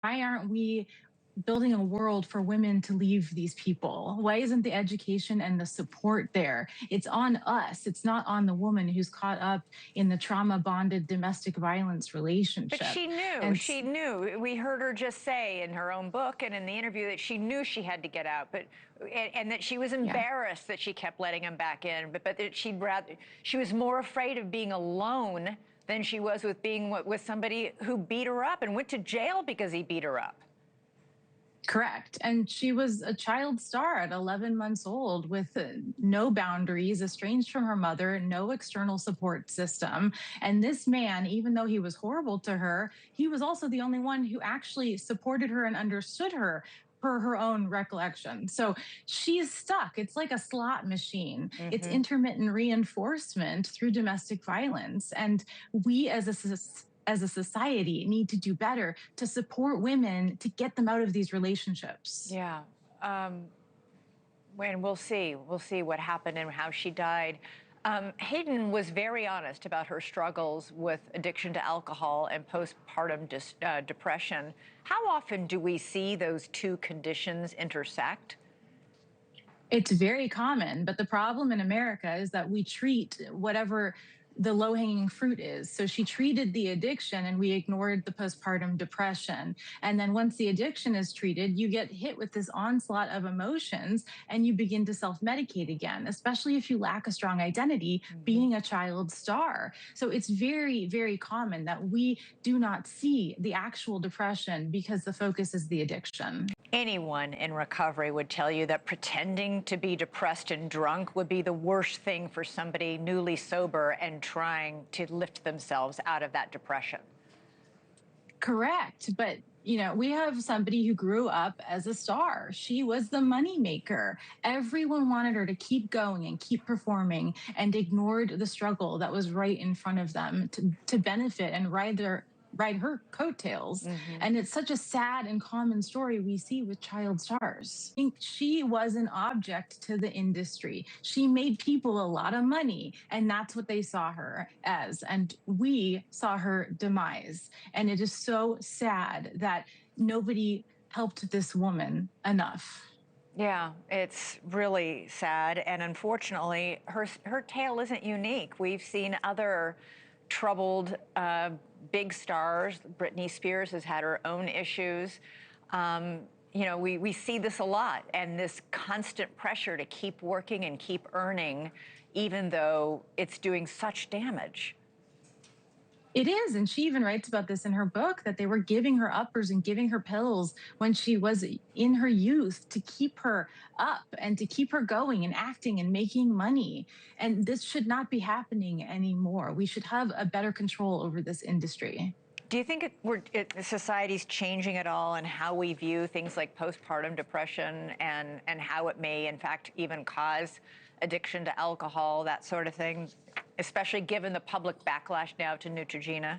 Why aren't we building a world for women to leave these people? Why isn't the education and the support there? It's on us. It's not on the woman who's caught up in the trauma-bonded domestic violence relationship. But she knew. She knew. We heard her just say in her own book and in the interview that she knew she had to get out, and that she was embarrassed that she kept letting him back in, but that she was more afraid of being alone than she was with being with somebody who beat her up and went to jail because he beat her up. Correct. And she was a child star at 11 months old with no boundaries, estranged from her mother, no external support system. And this man, even though he was horrible to her, he was also the only one who actually supported her and understood her per her own recollection. So she's stuck. It's like a slot machine. It's intermittent reinforcement through domestic violence. And we as a society need to do better to support women to get them out of these relationships. Yeah. And we'll see what happened and how she died. Hayden was very honest about her struggles with addiction to alcohol and postpartum depression. How often do we see those two conditions intersect? It's very common, but the problem in America is that we treat whatever the low-hanging fruit is. So she treated the addiction and we ignored the postpartum depression. And then once the addiction is treated, you get hit with this onslaught of emotions and you begin to self-medicate again, especially if you lack a strong identity being a child star. So it's very, very common that we do not see the actual depression because the focus is the addiction. Anyone in recovery would tell you that pretending to be depressed and drunk would be the worst thing for somebody newly sober and trying to lift themselves out of that depression. Correct. But, you know, we have somebody who grew up as a star. She was the moneymaker. Everyone wanted her to keep going and keep performing and ignored the struggle that was right in front of them to benefit and ride her coattails. And it's such a sad and common story we see with child stars. I think she was an object to the industry. She made people a lot of money, and that's what they saw her as. And we saw her demise. And it is so sad that nobody helped this woman enough. Yeah, it's really sad. And unfortunately, her tale isn't unique. We've seen other troubled big stars. Britney Spears has had her own issues. You know, we see this a lot, and this constant pressure to keep working and keep earning, even though it's doing such damage. It is, and she even writes about this in her book, that they were giving her uppers and giving her pills when she was in her youth to keep her up and to keep her going and acting and making money. And this should not be happening anymore. We should have a better control over this industry. Do you think society's changing at all in how we view things like postpartum depression and how it may, in fact, even cause addiction to alcohol, that sort of thing, especially given the public backlash now to Neutrogena?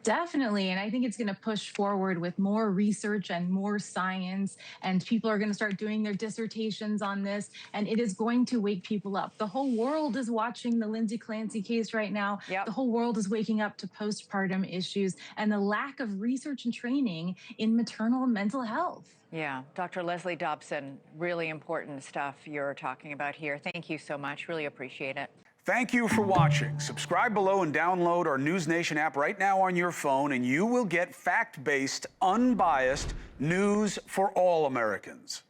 Definitely. And I think it's going to push forward with more research and more science. And people are going to start doing their dissertations on this. And it is going to wake people up. The whole world is watching the Lindsay Clancy case right now. The whole world is waking up to postpartum issues and the lack of research and training in maternal mental health. Yeah. Dr. Leslie Dobson, really important stuff you're talking about here. Thank you so much. Really appreciate it. Thank you for watching. Subscribe below and download our NewsNation app right now on your phone, and you will get fact-based, unbiased news for all Americans.